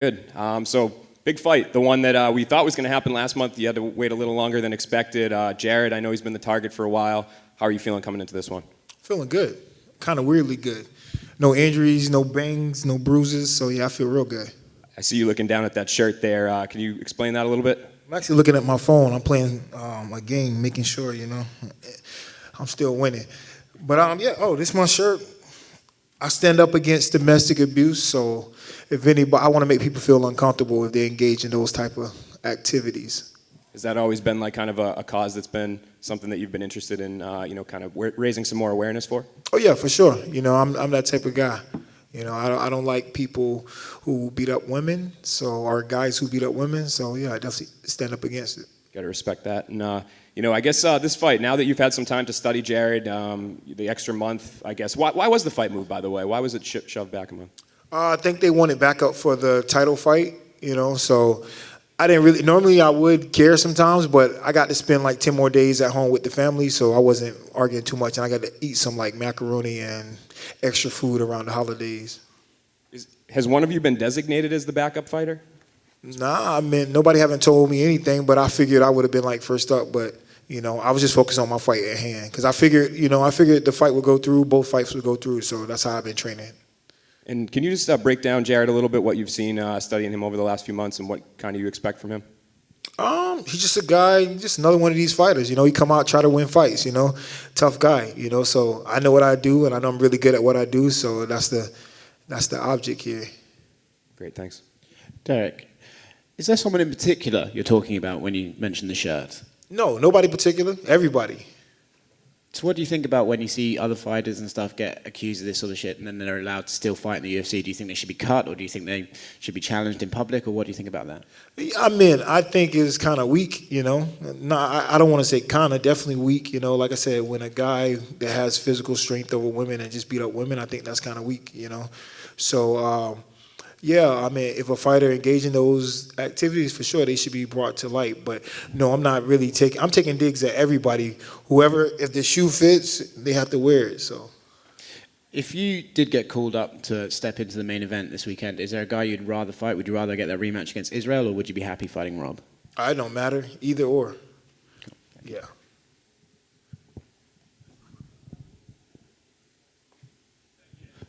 Good. So big fight, the one that we thought was going to happen last month. You had to wait a little longer than expected. Jared, I know he's been the target for a while. How are you feeling coming into this one? Feeling good, kind of weirdly good. No injuries, no bangs, no bruises, so yeah, I feel real good. I see you looking down at that shirt there. Can you explain that a little bit? I'm actually looking at my phone. I'm playing a game, making sure, I'm still winning. But this is my shirt. I stand up against domestic abuse, so if anybody, I want to make people feel uncomfortable if they engage in those type of activities. Has that always been like kind of a cause that's been something that you've been interested in, kind of raising some more awareness for? Oh yeah, for sure. I'm that type of guy. I don't like people who beat up women, or guys who beat up women. So yeah, I definitely stand up against it. Got to respect that. And I guess this fight, now that you've had some time to study Jared, the extra month, I guess. Why was the fight moved, by the way? Why was it shoved back a month? I think they wanted backup for the title fight. So I didn't really. Normally, I would care sometimes, but I got to spend like 10 more days at home with the family, so I wasn't arguing too much, and I got to eat some like macaroni and extra food around the holidays. Has one of you been designated as the backup fighter? Nah, I mean, nobody haven't told me anything, but I figured I would have been like first up, but I was just focused on my fight at hand because I figured the fight would go through, both fights would go through, so that's how I've been training. And can you just break down Jared a little bit, what you've seen studying him over the last few months and what kind of you expect from him? He's just a guy, just another one of these fighters. He come out, try to win fights, tough guy, so I know what I do and I know I'm really good at what I do, so that's the object here. Great, thanks. Derek, is there someone in particular you're talking about when you mention the shirt? No, nobody particular, everybody. So what do you think about when you see other fighters and stuff get accused of this sort of shit and then they're allowed to still fight in the UFC? Do you think they should be cut or do you think they should be challenged in public or what do you think about that? I think it's kind of weak, No, I don't want to say kind of, definitely weak, Like I said, when a guy that has physical strength over women and just beat up women, I think that's kind of weak, So, if a fighter engaged in those activities, for sure, they should be brought to light. But no, I'm not really I'm taking digs at everybody. If the shoe fits, they have to wear it, so. If you did get called up to step into the main event this weekend, is there a guy you'd rather fight? Would you rather get that rematch against Israel or would you be happy fighting Rob? It don't matter, either or. Yeah.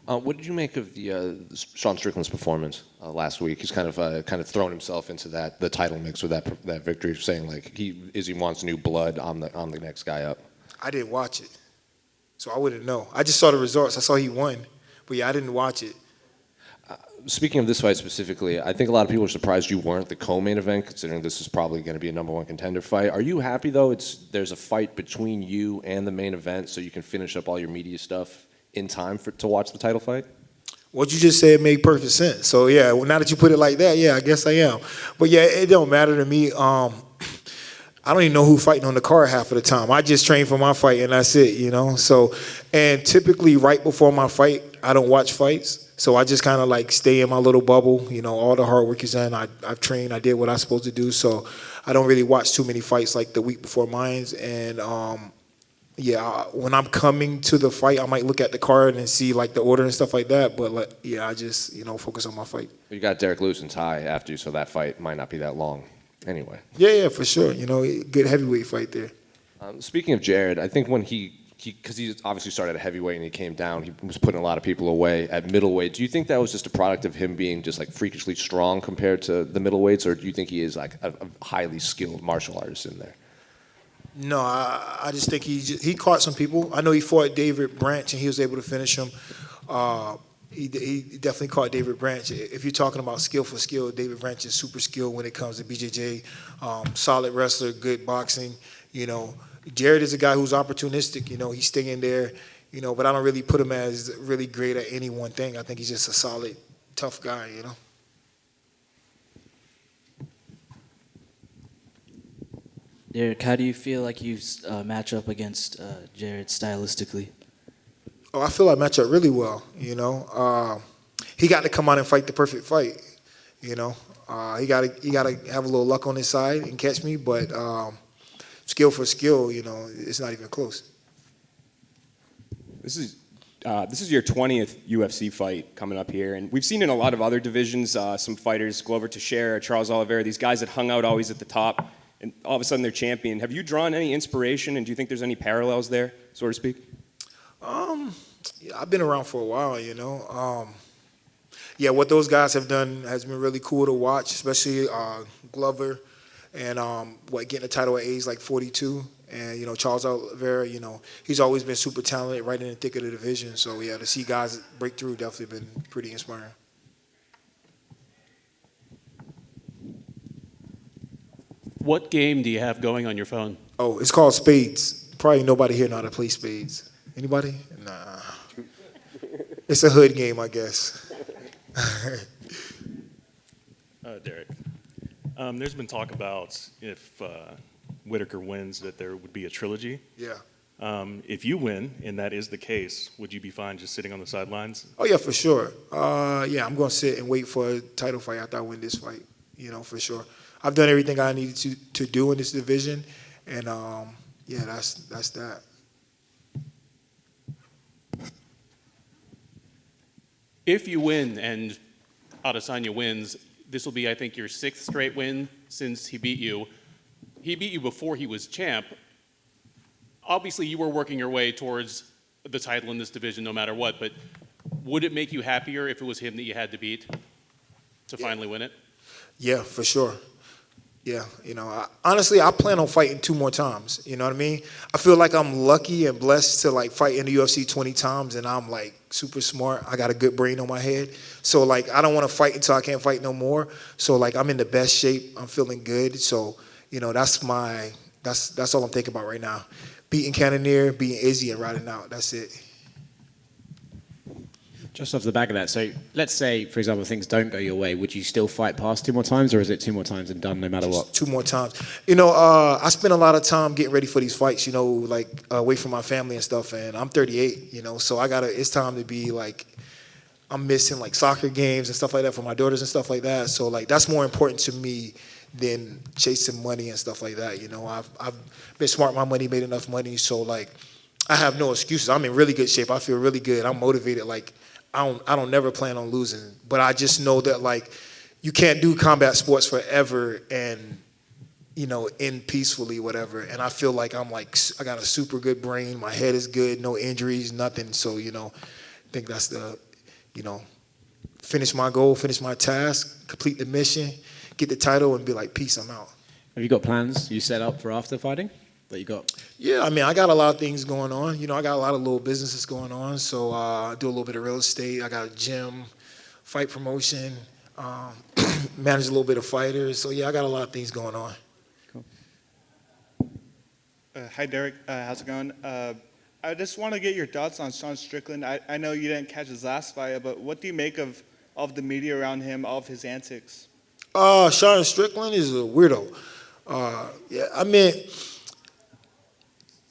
What did you make of the Sean Strickland's performance last week? He's kind of thrown himself into the title mix with that victory, saying like Izzy wants new blood on the next guy up. I didn't watch it, so I wouldn't know. I just saw the results. I saw he won, but yeah, I didn't watch it. Speaking of this fight specifically, I think a lot of people are surprised you weren't the co-main event, considering this is probably going to be a #1 contender fight. Are you happy though? There's a fight between you and the main event, so you can finish up all your media stuff in time to watch the title fight? What you just said made perfect sense. So yeah, now that you put it like that, yeah, I guess I am. But yeah, it don't matter to me. I don't even know who's fighting on the card half of the time. I just train for my fight and that's it, So, and typically right before my fight, I don't watch fights. So I just kind of like stay in my little bubble. All the hard work is done. I've trained. I did what I was supposed to do. So I don't really watch too many fights like the week before mine. And when I'm coming to the fight, I might look at the card and see like the order and stuff like that. But I just focus on my fight. You got Derek Lewis and Ty after you, so that fight might not be that long. Anyway. Yeah, for sure. Good heavyweight fight there. Speaking of Jared, I think when because he obviously started at heavyweight and he came down, he was putting a lot of people away at middleweight. Do you think that was just a product of him being just like freakishly strong compared to the middleweights, or do you think he is like a highly skilled martial artist in there? No, I just think he caught some people. I know he fought David Branch and he was able to finish him. He definitely caught David Branch. If you're talking about skill for skill, David Branch is super skilled when it comes to BJJ. Solid wrestler, good boxing. Jared is a guy who's opportunistic. He's staying there. But I don't really put him as really great at any one thing. I think he's just a solid, tough guy. Derek, how do you feel like you match up against Jared stylistically? Oh, I feel I match up really well. He got to come out and fight the perfect fight. He got to have a little luck on his side and catch me, but skill for skill, it's not even close. This is this is your 20th UFC fight coming up here, and we've seen in a lot of other divisions some fighters, Glover Teixeira, Charles Oliveira, these guys that hung out always at the top, and all of a sudden they're champion. Have you drawn any inspiration, and do you think there's any parallels there, so to speak? Yeah, I've been around for a while, yeah, what those guys have done has been really cool to watch, especially Glover and getting a title at age like 42. And, Charles Oliveira, he's always been super talented right in the thick of the division. So, yeah, to see guys break through definitely been pretty inspiring. What game do you have going on your phone? Oh, it's called Spades. Probably nobody here know how to play Spades. Anybody? Nah. It's a hood game, I guess. Derek, there's been talk about if Whitaker wins that there would be a trilogy. Yeah. If you win, and that is the case, would you be fine just sitting on the sidelines? Oh, yeah, for sure. Yeah, I'm going to sit and wait for a title fight after I win this fight, for sure. I've done everything I needed to do in this division, and, yeah, that's that. If you win and Adesanya wins, this will be, I think, your 6th straight win since he beat you. He beat you before he was champ. Obviously, you were working your way towards the title in this division no matter what, but would it make you happier if it was him that you had to beat to finally win it? Yeah, for sure. Yeah, honestly, I plan on fighting 2 more times. You know what I mean? I feel like I'm lucky and blessed to fight in the UFC 20 times, and I'm super smart. I got a good brain on my head, so I don't want to fight until I can't fight no more. So I'm in the best shape. I'm feeling good. So that's all I'm thinking about right now. Beating Cannonier, beating Izzy, and riding out. That's it. Just off the back of that, so let's say, for example, things don't go your way, would you still fight past 2 more times, or is it 2 more times and done no matter what? 2 more times. I spend a lot of time getting ready for these fights, away from my family and stuff, and I'm 38, so it's time to be I'm missing soccer games and stuff like that for my daughters and stuff like that. So that's more important to me than chasing money and stuff like that. I've been smart with my money, made enough money, so I have no excuses. I'm in really good shape. I feel really good. I'm motivated. I don't never plan on losing, but I just know that you can't do combat sports forever and end peacefully, whatever. And I feel like I got a super good brain. My head is good, no injuries, nothing. So I think that's the finish my goal, finish my task, complete the mission, get the title, and be peace, I'm out. Have you got plans you set up for after fighting that you got? Yeah, I got a lot of things going on. I got a lot of little businesses going on. So I do a little bit of real estate. I got a gym, fight promotion, manage a little bit of fighters. So yeah, I got a lot of things going on. Cool. Hi, Derek. How's it going? I just want to get your thoughts on Sean Strickland. I know you didn't catch his last fight, but what do you make of the media around him, all of his antics? Sean Strickland is a weirdo. Yeah,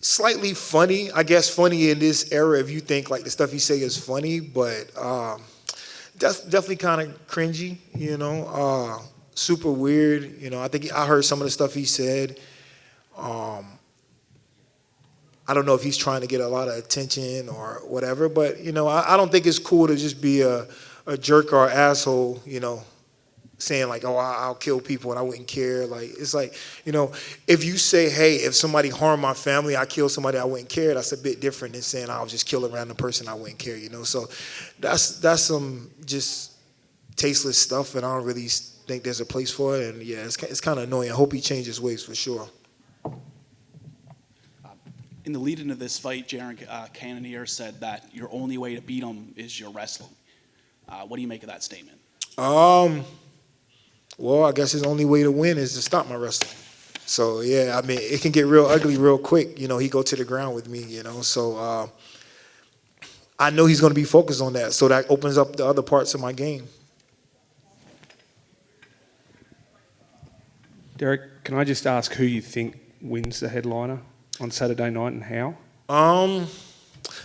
slightly funny, I guess funny in this era if you think the stuff he say is funny, but definitely kind of cringy, super weird. I think I heard some of the stuff he said. I don't know if he's trying to get a lot of attention or whatever, but I don't think it's cool to just be a jerk or an asshole, saying oh, I'll kill people and I wouldn't care. It's if you say, hey, if somebody harmed my family, I kill somebody, I wouldn't care. That's a bit different than saying I'll just kill a random person, I wouldn't care. So that's some just tasteless stuff, and I don't really think there's a place for it. And yeah, it's kind of annoying. I hope he changes ways for sure. In the lead into this fight, Jared Cannonier said that your only way to beat him is your wrestling. What do you make of that statement? Well, I guess his only way to win is to stop my wrestling. So, yeah, it can get real ugly real quick. He go to the ground with me, So, I know he's going to be focused on that. So that opens up the other parts of my game. Derek, can I just ask who you think wins the headliner on Saturday night and how?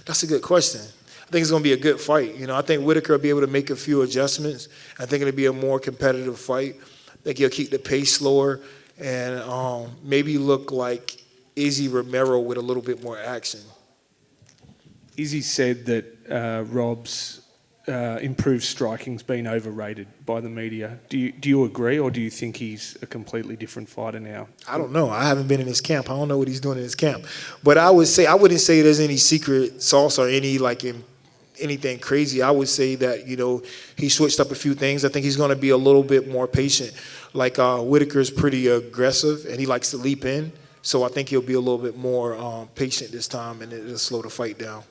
That's a good question. I think it's going to be a good fight. I think Whitaker will be able to make a few adjustments. I think it'll be a more competitive fight. I think he'll keep the pace slower and maybe look like Izzy Romero with a little bit more action. Izzy said that Rob's improved striking's been overrated by the media. Do you agree, or do you think he's a completely different fighter now? I don't know. I haven't been in his camp. I don't know what he's doing in his camp. But I wouldn't say there's any secret sauce or anything crazy. I would say that, he switched up a few things. I think he's going to be a little bit more patient. Like Whitaker's pretty aggressive, and he likes to leap in. So I think he'll be a little bit more patient this time, and it'll slow the fight down.